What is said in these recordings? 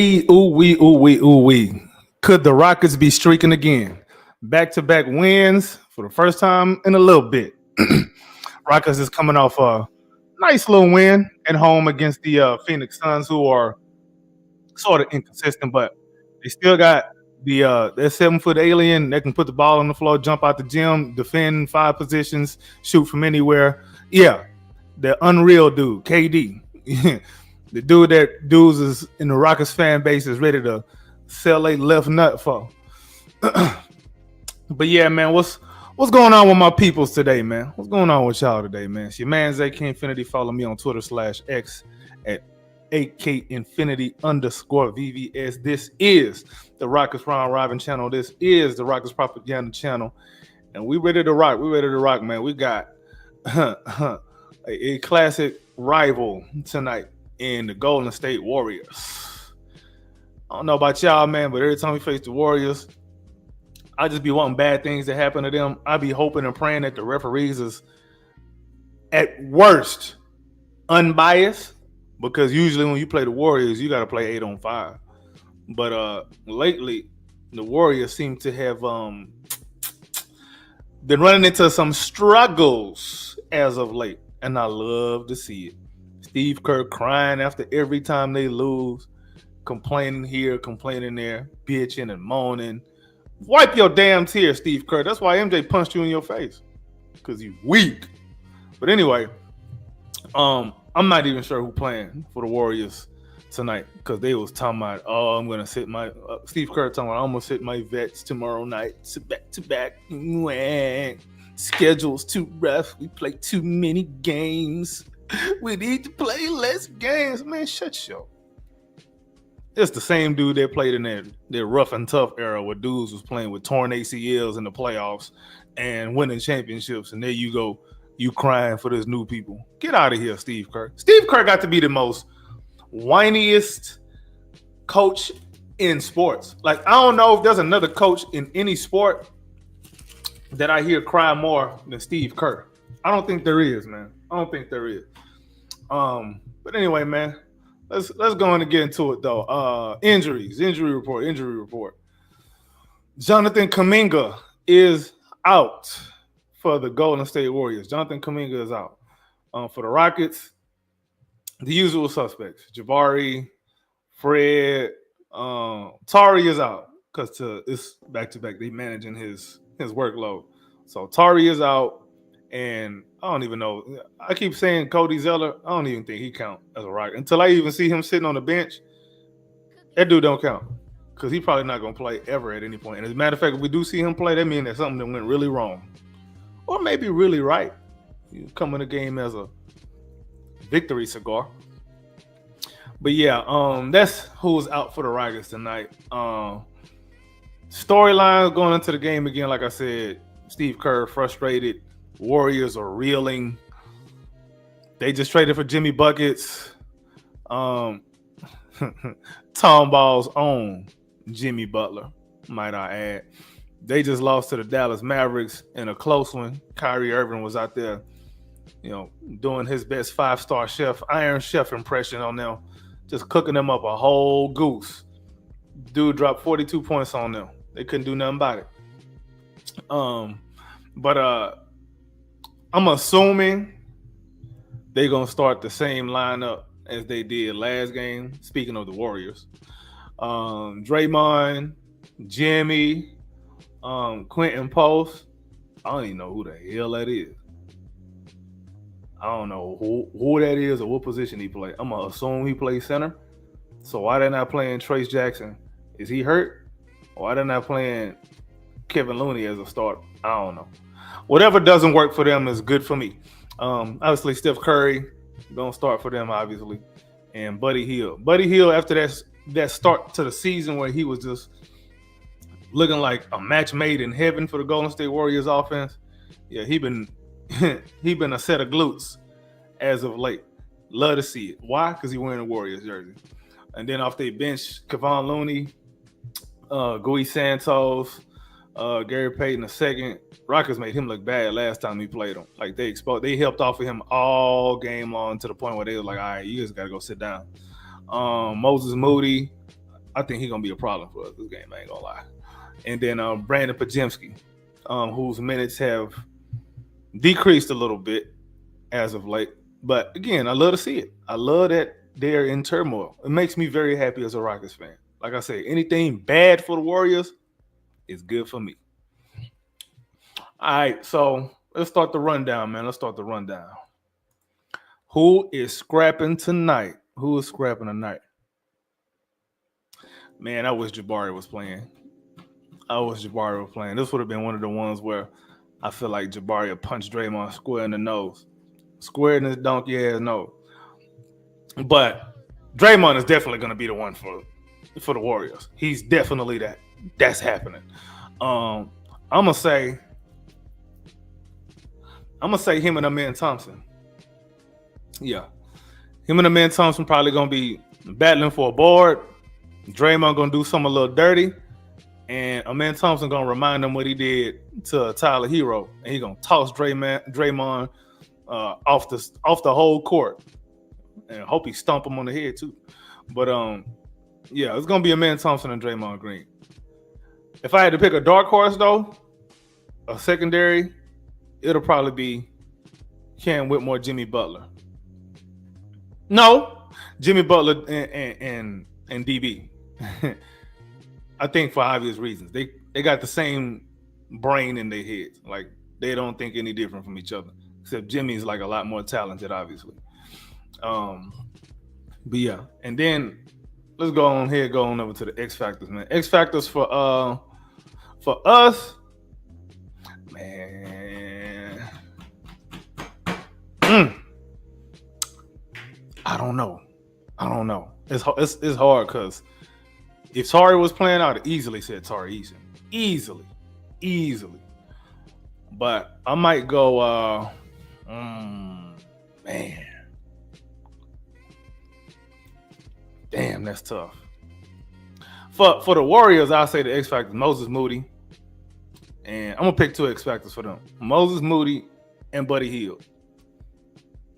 Ooh wee. Could the Rockets be streaking again? Back-to-back wins for the first time in a little bit. Rockets is coming off a nice little win at home against the Phoenix Suns, who are sort of inconsistent, but they still got that 7 foot alien that can put the ball on the floor, jump out the gym, defend 5 positions, shoot from anywhere. Yeah, the unreal dude, KD. The dude that dudes is in the Rockets fan base is ready to sell a left nut for. But yeah, man, what's going on with my peoples today, man? What's going on with y'all today, man? It's your man Zach Infinity. Follow me on Twitter /X at AKinfinity_VVS. This is the Rockets Round Robin channel. This is the Rockets Propaganda channel. And we ready to rock. We ready to rock, man. We got a classic rival tonight in the Golden State Warriors. I don't know about y'all, man, but every time we face the Warriors, I just be wanting bad things to happen to them. I be hoping and praying that the referees is at worst unbiased, because usually when you play the Warriors, you got to play 8-on-5. But lately, the Warriors seem to have been running into some struggles as of late, and I love to see it. Steve Kerr crying after every time they lose, complaining here, complaining there, bitching and moaning. Wipe your damn tears, Steve Kerr. That's why MJ punched you in your face, because you weak. But anyway, I'm not even sure who playing for the Warriors tonight, because they was talking about, I'm going to sit my Steve Kerr talking about, I'm going to sit my vets tomorrow night, back to back. Schedule's too rough. We play too many games. We need to play less games. Man, shut your. It's the same dude that played in their rough and tough era where dudes was playing with torn ACLs in the playoffs and winning championships. And there you go, you crying for this new people. Get out of here, Steve Kerr. Steve Kerr got to be the most whiniest coach in sports. Like, I don't know if there's another coach in any sport that I hear cry more than Steve Kerr. I don't think there is, man. I don't think there is. But anyway, man, let's go on and get into it though. Injury report. Jonathan Kuminga is out for the Golden State Warriors. Jonathan Kuminga is out. For the Rockets, the usual suspects: Jabari, Fred, Tari is out because it's back to back. They managing his workload. So Tari is out. And I don't even know. I keep saying Cody Zeller. I don't even think he count as a Rocket. Until I even see him sitting on the bench, that dude don't count. Because he's probably not going to play ever at any point. And as a matter of fact, if we do see him play, that means that something that went really wrong. Or maybe really right. You come in the game as a victory cigar. But yeah, that's who's out for the Rockets tonight. Storyline going into the game again, like I said, Steve Kerr frustrated. Warriors are reeling. They just traded for Jimmy Buckets. Tom Ball's own Jimmy Butler, might I add. They just lost to the Dallas Mavericks in a close one. Kyrie Irving was out there, doing his best 5-star Iron Chef impression on them, just cooking them up a whole goose. Dude dropped 42 points on them. They couldn't do nothing about it. But I'm assuming they're going to start the same lineup as they did last game. Speaking of the Warriors, Draymond, Jimmy, Quentin Post. I don't even know who the hell that is. I don't know who that is or what position he plays. I'm going to assume he plays center. So why they're not playing Trace Jackson? Is he hurt? Or why they're not playing Kevin Looney as a starter? I don't know. Whatever doesn't work for them is good for me. Obviously, Steph Curry gonna start for them, obviously, and Buddy Hield. Buddy Hield, after that start to the season where he was just looking like a match made in heaven for the Golden State Warriors offense. Yeah, he been a set of glutes as of late. Love to see it. Why? Because he wearing a Warriors jersey. And then off their bench, Kevon Looney, Gui Santos, Gary Payton II. Rockets made him look bad last time he played him. Like they helped off of him all game long to the point where they were like, all right, you guys got to go sit down. Moses Moody, I think he's gonna be a problem for us this game. I ain't gonna lie. And then Brandon Pajemski, whose minutes have decreased a little bit as of late. But again, I love to see it. I love that they're in turmoil. It makes me very happy as a Rockets fan. Like I say, anything bad for the Warriors is good for me. All right, so let's start the rundown, man. Let's start the rundown. Who is scrapping tonight? Who is scrapping tonight? Man, I wish Jabari was playing. This would have been one of the ones where I feel like Jabari punched Draymond square in the nose. Square in his donkey ass nose. But Draymond is definitely going to be the one for the Warriors. He's definitely that. That's happening. I'm gonna say him and Amen Thompson. Yeah, him and Amen Thompson probably gonna be battling for a board. Draymond gonna do something a little dirty, and Amen Thompson gonna remind him what he did to Tyler Hero, and he gonna toss Draymond off the whole court, and hope he stomp him on the head too. But yeah, it's gonna be Amen Thompson and Draymond Green. If I had to pick a dark horse though, a secondary, it'll probably be Cam Whitmore, Jimmy Butler. No, Jimmy Butler and DB. I think for obvious reasons. They got the same brain in their heads. Like they don't think any different from each other. Except Jimmy's like a lot more talented, obviously. But yeah, and then let's go on over to the X Factors, man. X Factors for us, man. I don't know. It's hard because if Tari was playing, I would have easily said Tari Eason. Easily. But I might go, man. Damn, that's tough. For the Warriors, I'll say the X Factor, Moses Moody. And I'm going to pick two X Factors for them. Moses Moody and Buddy Hield.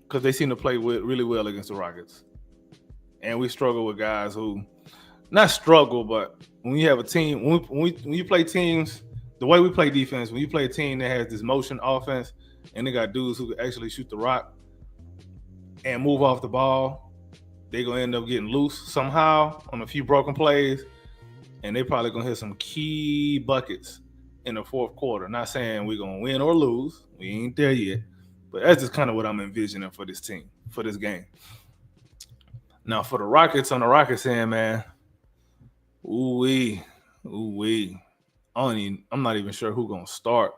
Because they seem to play really well against the Rockets. And we struggle with guys who, not struggle, but when you have a team, when you play teams, the way we play defense, when you play a team that has this motion offense and they got dudes who can actually shoot the rock and move off the ball, they're going to end up getting loose somehow on a few broken plays, and they probably going to hit some key buckets in the fourth quarter. Not saying we're going to win or lose. We ain't there yet. But that's just kind of what I'm envisioning for this team, for this game. Now, for the Rockets, on the Rockets end, man, ooh-wee. I'm not even sure who's going to start.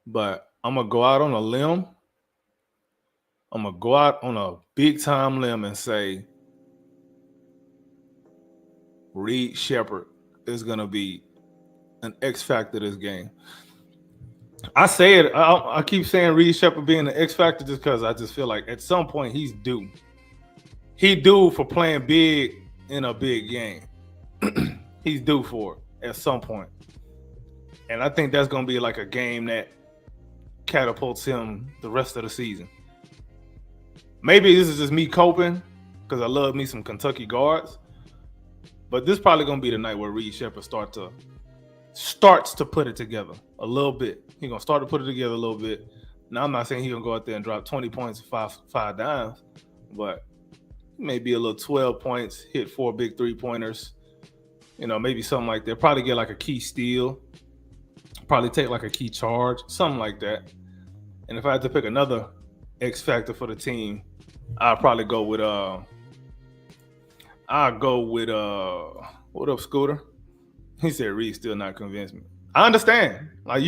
But I'm going to go out on a limb. I'm going to go out on a big-time limb and say Reed Shepherd is going to be an X factor this game. I say it. I keep saying Reed Shepherd being an X factor just because I just feel like at some point he's due. He due for playing big in a big game. He's due for it at some point. And I think that's going to be like a game that catapults him the rest of the season. Maybe this is just me coping because I love me some Kentucky guards. But this is probably going to be the night where Reed Shepherd starts to put it together a little bit. He's going to start to put it together a little bit. Now, I'm not saying he's going to go out there and drop 20 points and five dimes, but maybe a little 12 points, hit 4 big three-pointers, maybe something like that. Probably get like a key steal, probably take like a key charge, something like that. And if I had to pick another X factor for the team, I'll probably go with what up, Scooter? He said Reed still not convinced me. I understand. Like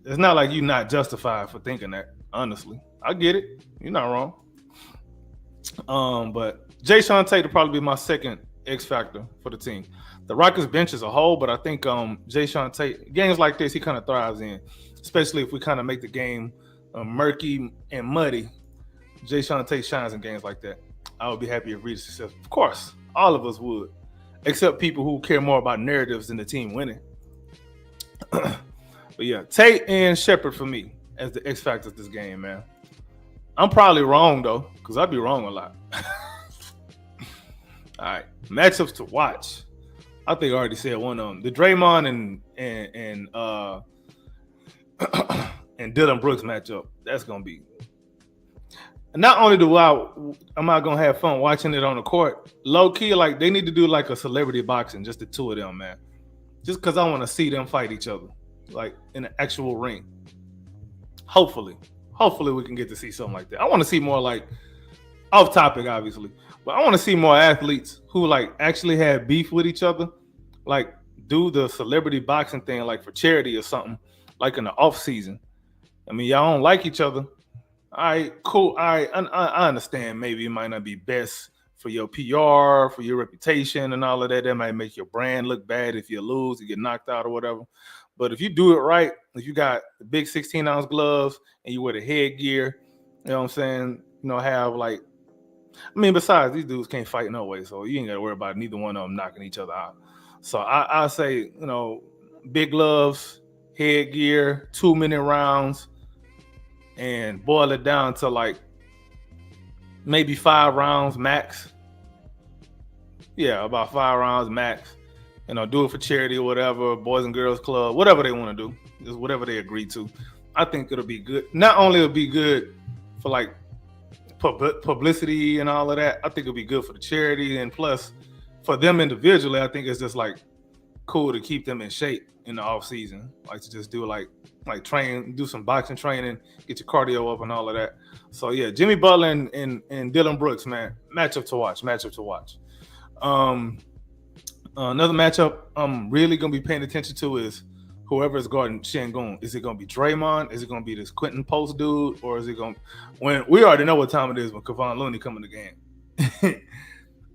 it's not like you not justified for thinking that, honestly. I get it. You're not wrong. But Jay Sean Tate will probably be my second X factor for the team. The Rockets bench as a whole, but I think Jay Sean Tate, games like this, he kind of thrives in, especially if we kind of make the game murky and muddy. Jay Sean Tate shines in games like that. I would be happy if Reed is successful. Of course, all of us would, except people who care more about narratives than the team winning. But yeah, Tate and Shepherd for me as the X factors this game, man. I'm probably wrong though, because I be wrong a lot. All right, matchups to watch. I think I already said one of them. The Draymond and and Dylan Brooks matchup. That's gonna be. Not only am I gonna have fun watching it on the court, low key, like they need to do like a celebrity boxing, just the two of them, man. Just because I want to see them fight each other, like in an actual ring. Hopefully we can get to see something like that. I want to see more like off topic, obviously, but I want to see more athletes who like actually have beef with each other, like do the celebrity boxing thing, like for charity or something, like in the off season. I mean, y'all don't like each other. All right, cool. All right, I understand. Maybe it might not be best for your PR, for your reputation, and all of that. That might make your brand look bad if you lose, you get knocked out or whatever. But if you do it right, if you got the big 16-ounce gloves and you wear the headgear, you know what I'm saying? You know, have like, I mean, besides these dudes can't fight no way, so you ain't got to worry about neither one of them knocking each other out. So I say, you know, big gloves, headgear, 2-minute rounds. And boil it down to like maybe 5 rounds max. Yeah, about 5 rounds max. You know, do it for charity or whatever, Boys and Girls Club, whatever they want to do, just whatever they agree to. I think it'll be good. Not only it'll be good for like publicity and all of that, I think it'll be good for the charity, and plus for them individually, I think it's just like cool to keep them in shape in the off season, like to just do like train, do some boxing training, get your cardio up and all of that. So yeah, Jimmy Butler and Dylan Brooks, man, matchup to watch. Another matchup I'm really gonna be paying attention to is whoever is guarding Şengün. Is it gonna be Draymond? Is it gonna be this Quentin Post dude, or is it gonna? When we already know what time it is when Kevon Looney come in the game.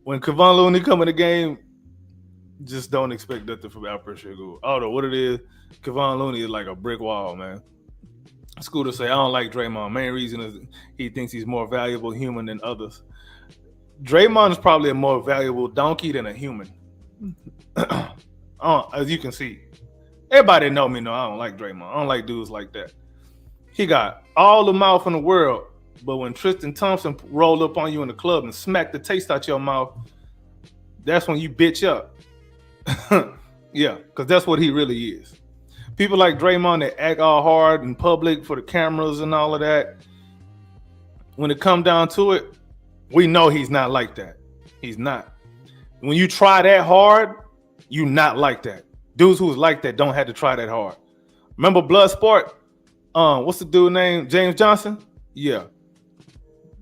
When Kevon Looney come in the game, just don't expect nothing from Alfred Şengün. I don't know what it is. Kevon Looney is like a brick wall, man. Scooter say, I don't like Draymond. Main reason is he thinks he's more valuable human than others. Draymond is probably a more valuable donkey than a human. As you can see. Everybody know me, I don't like Draymond. I don't like dudes like that. He got all the mouth in the world, but when Tristan Thompson rolled up on you in the club and smacked the taste out your mouth, that's when you bitch up. Yeah, because that's what he really is. People like Draymond that act all hard in public for the cameras and all of that. When it comes down to it, we know he's not like that. He's not. When you try that hard, you not like that. Dudes who's like that don't have to try that hard. Remember Bloodsport? What's the dude name? James Johnson? Yeah.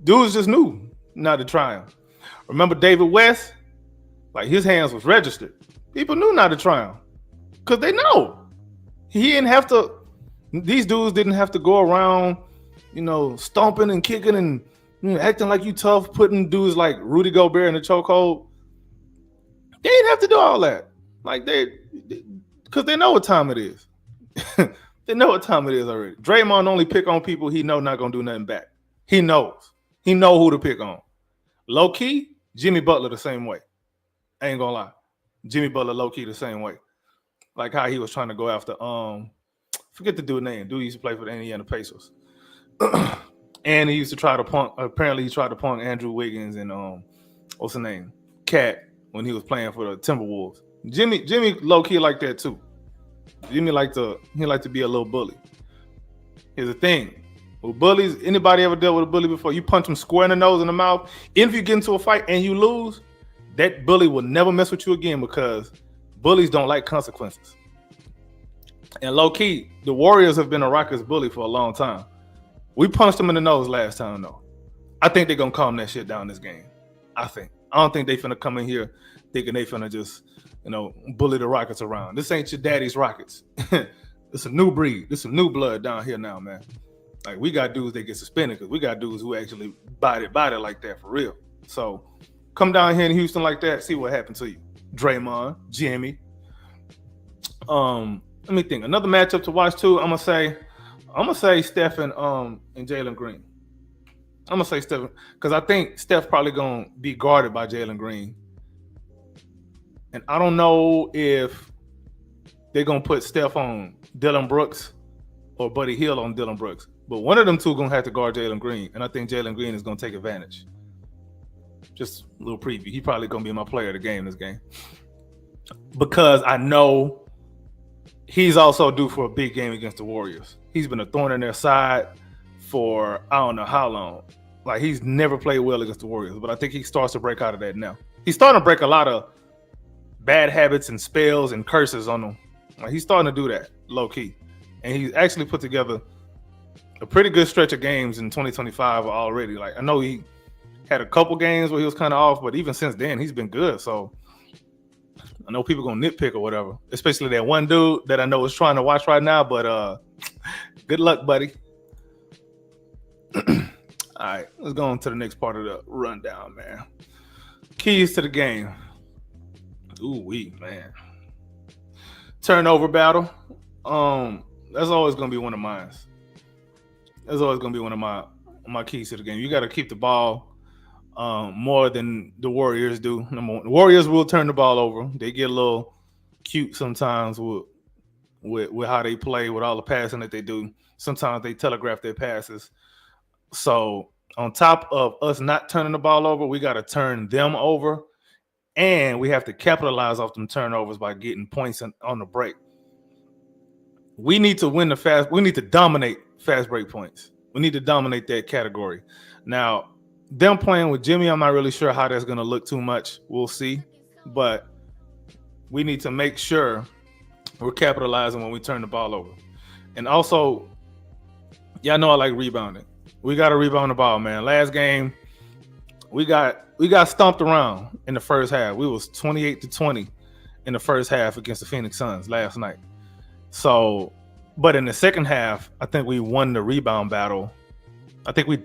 Dudes just knew not to try him. Remember David West? Like his hands was registered. People knew not to try him because they know. He didn't have to, these dudes didn't have to go around, stomping and kicking and acting like you tough, putting dudes like Rudy Gobert in the chokehold. They didn't have to do all that. Like because they know what time it is. They know what time it is already. Draymond only pick on people he know not going to do nothing back. He knows. He know who to pick on. Low key, Jimmy Butler the same way. I ain't going to lie. Jimmy Butler low key the same way. Like how he was trying to go after forget the dude's name. Dude used to play for the Indiana Pacers. And he used to try to punk, apparently he tried to punk Andrew Wiggins and what's his name? Cat when he was playing for the Timberwolves. Jimmy low key like that too. Jimmy like to be a little bully. Here's the thing. With bullies, anybody ever dealt with a bully before? You punch him square in the nose and the mouth. If you get into a fight and you lose, that bully will never mess with you again because bullies don't like consequences. And low key, the Warriors have been a Rockets bully for a long time. We punched them in the nose last time though. I think they're gonna calm that shit down this game. I don't think they finna come in here thinking they finna just, bully the Rockets around. This ain't your daddy's Rockets. It's a new breed. This some new blood down here now, man. Like we got dudes that get suspended because we got dudes who actually body like that for real. So come down here in Houston like that, see what happened to you. Draymond, Jimmy. Let me think. Another matchup to watch too. I'm gonna say Steph and Jalen Green. I'm gonna say Steph because I think Steph probably gonna be guarded by Jalen Green. And I don't know if they're gonna put Steph on Dylan Brooks or Buddy Hield on Dylan Brooks. But one of them two gonna have to guard Jalen Green, and I think Jalen Green is gonna take advantage. Just a little preview. He probably gonna be my player of the game this game because I know he's also due for a big game against the Warriors. He's been a thorn in their side for I don't know how long. Like he's never played well against the Warriors, but I think he starts to break out of that now. He's starting to break a lot of bad habits and spells and curses on them. Like he's starting to do that low key, and he's actually put together a pretty good stretch of games in 2025 already. Like I know he had a couple games where he was kind of off, but even since then he's been good. So I know people gonna nitpick or whatever, especially that one dude that I know is trying to watch right now. But good luck, buddy. All right, let's go on to the next part of the rundown, man. Keys to the game. Ooh, man. Turnover battle. That's always gonna be one of mine. That's always gonna be one of my keys to the game. You got to keep the ball more than the Warriors do. Number one, the Warriors will turn the ball over. They get a little cute sometimes with how they play, with all the passing that they do. Sometimes they telegraph their passes. So on top of us not turning the ball over, we got to turn them over, and we have to capitalize off them turnovers by getting points on the break. We need to win the fast. We need to dominate fast break points. We need to dominate that category. Now, them playing with Jimmy, I'm not really sure how that's going to look too much. We'll see. But we need to make sure we're capitalizing when we turn the ball over. And also, y'all know I like rebounding. We got to rebound the ball, man. Last game, we got stomped around in the first half. We was 28-20 in the first half against the Phoenix Suns last night. So, but in the second half, I think we won the rebound battle. I think we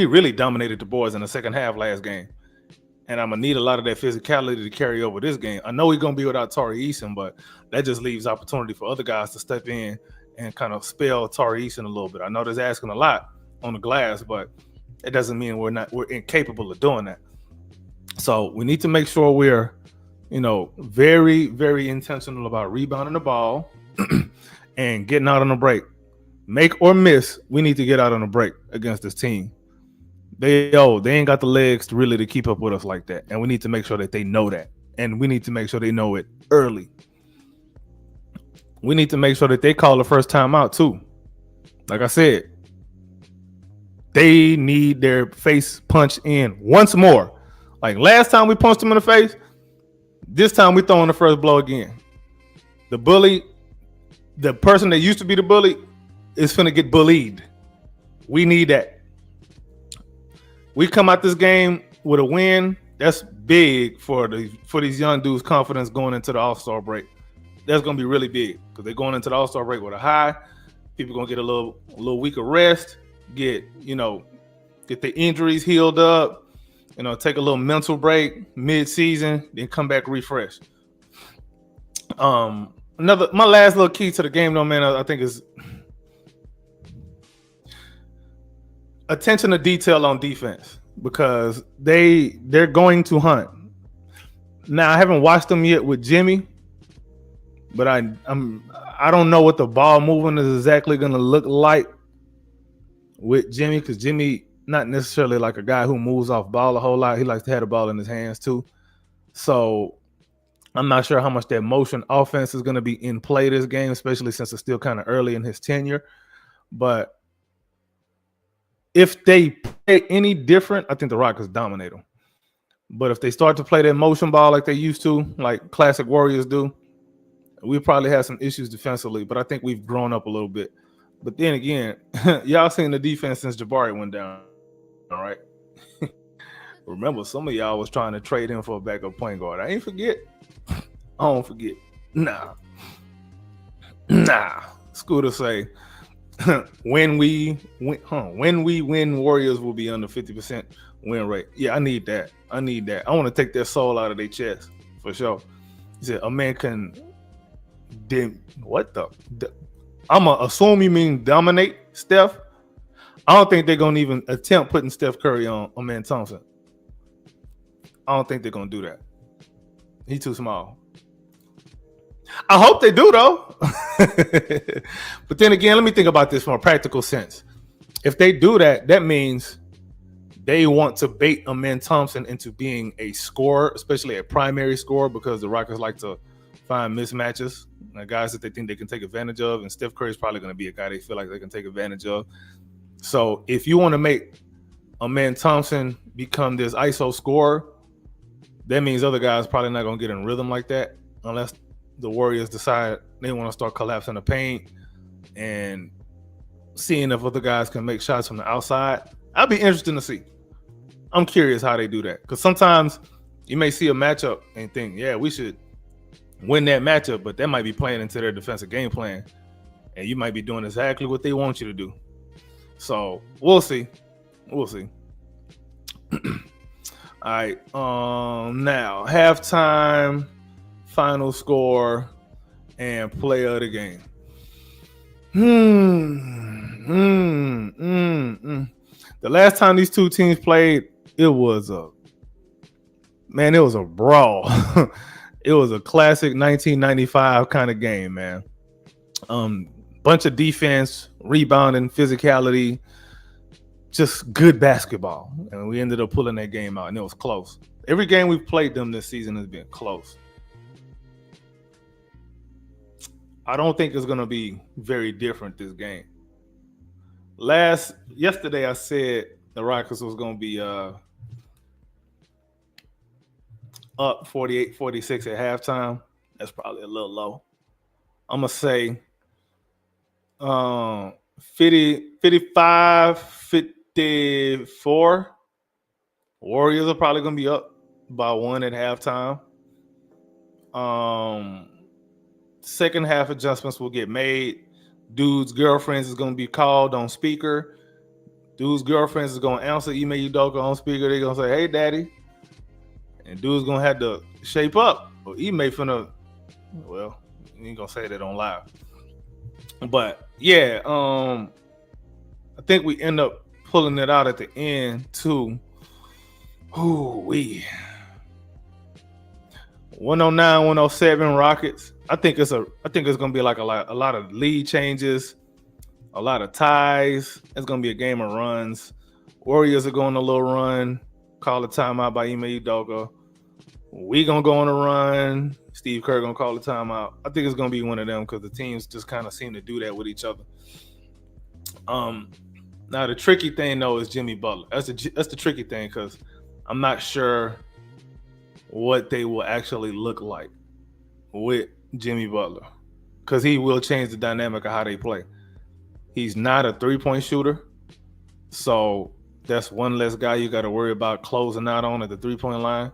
really dominated the boys in the second half last game. And I'm going to need a lot of that physicality to carry over this game. I know we're going to be without Tari Eason, but that just leaves opportunity for other guys to step in and kind of spell Tari Eason a little bit. I know that's asking a lot on the glass, but it doesn't mean we're incapable of doing that. So we need to make sure we're, very, very intentional about rebounding the ball and getting out on the break. Make or miss, we need to get out on a break against this team. They ain't got the legs to keep up with us like that. And we need to make sure that they know that. And we need to make sure they know it early. We need to make sure that they call the first time out too. Like I said, they need their face punched in once more. Like last time we punched them in the face, this time we throwing the first blow again. The bully, the person that used to be the bully, is finna get bullied. We need that. We come out this game with a win. That's big for these young dudes' confidence going into the All-Star break. That's gonna be really big because they're going into the All-Star break with a high. People gonna get a little week of rest, get the injuries healed up, take a little mental break mid-season, then come back refreshed. My last little key to the game, though, man, I think is attention to detail on defense because they're going to hunt. Now, I haven't watched them yet with Jimmy, but I don't know what the ball movement is exactly going to look like with Jimmy because Jimmy not necessarily like a guy who moves off ball a whole lot. He likes to have the ball in his hands too. So I'm not sure how much that motion offense is going to be in play this game, especially since it's still kind of early in his tenure. But if they play any different, I think the Rockets dominate them. But if they start to play that motion ball like they used to, like classic Warriors do, we probably have some issues defensively. But I think we've grown up a little bit. But then again, y'all seen the defense since Jabari went down, all right? Remember, some of y'all was trying to trade him for a backup point guard. I ain't forget. I don't forget. Nah. Scooter say, when we win, Warriors will be under 50% win rate. Yeah, I need that. I want to take their soul out of their chest for sure. He said, a man can what the? I'm going to assume you mean dominate Steph. I don't think they're going to even attempt putting Steph Curry on Amen Thompson. I don't think they're going to do that. He's too small. I hope they do, though. But then again, let me think about this from a practical sense. If they do that, that means they want to bait Amen Thompson into being a scorer, especially a primary scorer, because the Rockets like to find mismatches, guys that they think they can take advantage of, and Steph Curry is probably going to be a guy they feel like they can take advantage of. So if you want to make Amen Thompson become this ISO scorer, that means other guys probably not going to get in rhythm like that unless the Warriors decide they want to start collapsing the paint and seeing if other guys can make shots from the outside. I'd be interested to see. I'm curious how they do that, because sometimes you may see a matchup and think, yeah, we should win that matchup, but that might be playing into their defensive game plan, and you might be doing exactly what they want you to do. So we'll see. We'll see. All right. Now halftime, final score, and player of the game. The last time these two teams played, it was a brawl. It was a classic 1995 kind of game, man. Bunch of defense, rebounding, physicality, just good basketball. And we ended up pulling that game out, and it was close. Every game we've played them this season has been close. I don't think it's going to be very different this game. Yesterday I said the Rockets was going to be up 48-46 at halftime. That's probably a little low. I'm going to say 55-54. Warriors are probably going to be up by 1 at halftime. Second half adjustments will get made. Dude's girlfriends is going to be called on speaker. Dude's girlfriends is going to answer Ime Udoka on speaker. They're going to say, hey, daddy. And dude's going to have to shape up. Or Ime finna, well, you ain't going to say that on live. But, yeah, I think we end up pulling it out at the end, too. 109-107 Rockets. I think it's gonna be like a lot of lead changes, a lot of ties. It's gonna be a game of runs. Warriors are going a little run. Call a timeout by Ime Udoka. We gonna go on a run. Steve Kerr gonna call a timeout. I think it's gonna be one of them, because the teams just kind of seem to do that with each other. Now the tricky thing though is Jimmy Butler. That's the tricky thing, because I'm not sure what they will actually look like with Jimmy Butler, because he will change the dynamic of how they play. He's not a three-point shooter, so that's one less guy you got to worry about closing out on at the three-point line.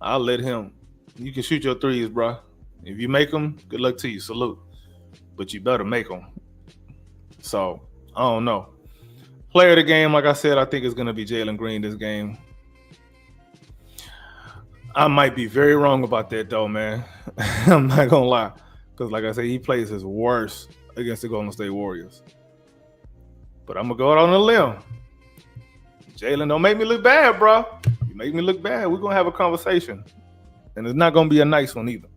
I'll let him. You can shoot your threes, bro. If you make them, good luck to you. Salute. But you better make them. So, I don't know. Player of the game, like I said, I think it's going to be Jalen Green this game. I might be very wrong about that, though, man. I'm not going to lie. Because, like I said, he plays his worst against the Golden State Warriors. But I'm going to go out on a limb. Jalen, don't make me look bad, bro. You make me look bad, we're going to have a conversation. And it's not going to be a nice one either.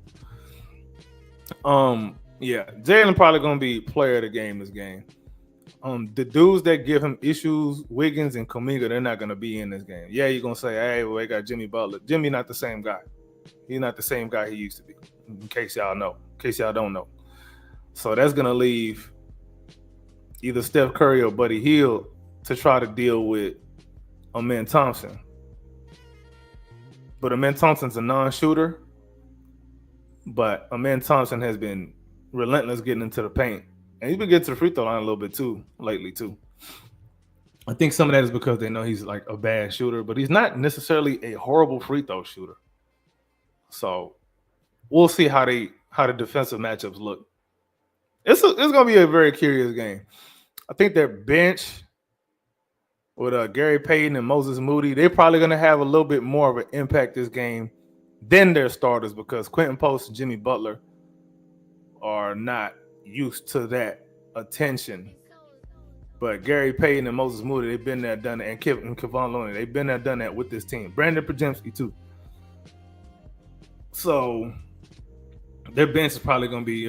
Yeah, Jalen probably going to be player of the game this game. The dudes that give him issues, Wiggins and Kuminga, they're not going to be in this game. Yeah, you're going to say, hey, well, they got Jimmy Butler. Jimmy not the same guy. He's not the same guy he used to be, in case y'all don't know. So that's going to leave either Steph Curry or Buddy Hield to try to deal with Amen Thompson. But Amen Thompson's a non-shooter. But Amen Thompson has been relentless getting into the paint. And he's been getting to the free throw line a little bit too, lately too. I think some of that is because they know he's like a bad shooter, but he's not necessarily a horrible free throw shooter. So we'll see how the defensive matchups look. It's going to be a very curious game. I think their bench with Gary Payton and Moses Moody, they're probably going to have a little bit more of an impact this game than their starters, because Quentin Post and Jimmy Butler are not used to that attention. But Gary Payton and Moses Moody, they've been there, done it, and Kevon Looney, they've been there, done that with this team. Brandon Podziemski too. So their bench is probably going to be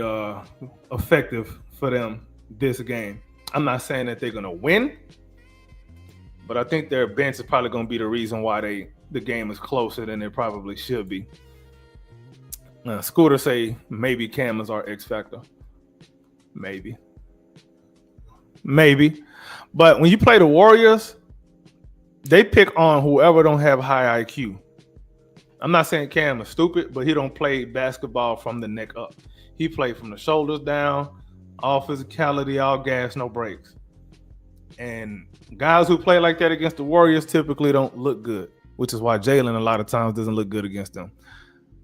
effective for them this game. I'm not saying that they're going to win, But I think their bench is probably going to be the reason why the game is closer than it probably should be. Scooter say maybe Cam is our X factor. Maybe. But when you play the Warriors, they pick on whoever don't have high IQ. I'm not saying Cam is stupid, but he don't play basketball from the neck up. He played from the shoulders down, all physicality, all gas, no breaks. And guys who play like that against the Warriors typically don't look good, which is why Jalen a lot of times doesn't look good against them.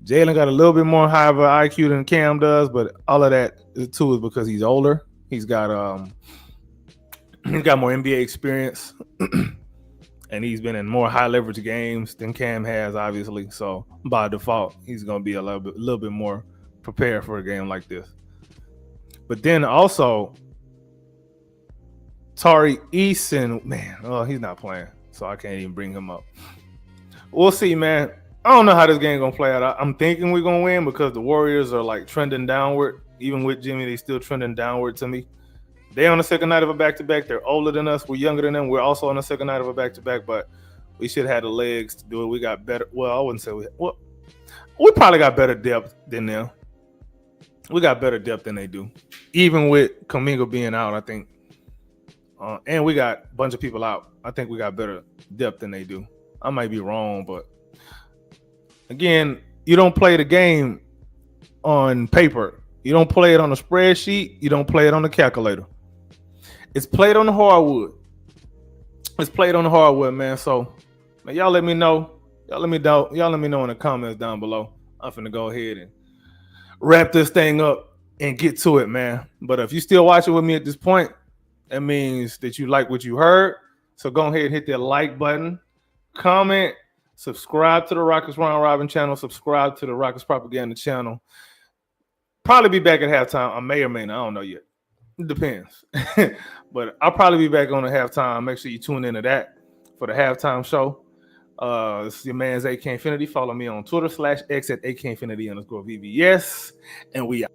Jalen got a little bit more high of an IQ than Cam does, but all of that too is because he's older. He's got more NBA experience, and he's been in more high leverage games than Cam has, obviously. So by default, he's going to be a little bit more prepared for a game like this. But then also, Tari Eason, man, he's not playing, so I can't even bring him up. We'll see, man. I don't know how this game gonna play out. I'm thinking we're gonna win because the Warriors are like trending downward. Even with Jimmy, they still trending downward to me. They're on the second night of a back-to-back. They're older than us. We're younger than them. We're also on the second night of a back-to-back, but we should have the legs to do it. We got better. Well, I wouldn't say we probably got better depth than them. We got better depth than they do. Even with Kuminga being out, I think. And we got a bunch of people out. I think we got better depth than they do. I might be wrong, but again, you don't play the game on paper. You don't play it on a spreadsheet. You don't play it on the calculator. It's played on the hardwood. Man. So, man, y'all let me know. Y'all let me know in the comments down below. I'm finna go ahead and wrap this thing up and get to it, man. But if you still watching with me at this point, that means that you like what you heard. So go ahead and hit that like button, comment, subscribe to the Rockets Round Robin channel, subscribe to the Rockets Propaganda channel. Probably be back at halftime. I may or may not. I don't know yet. It depends. But I'll probably be back on the halftime. Make sure you tune into that for the halftime show. This is your man's AK Infinity. Follow me on Twitter /X at AK Infinity _VVS. And we out.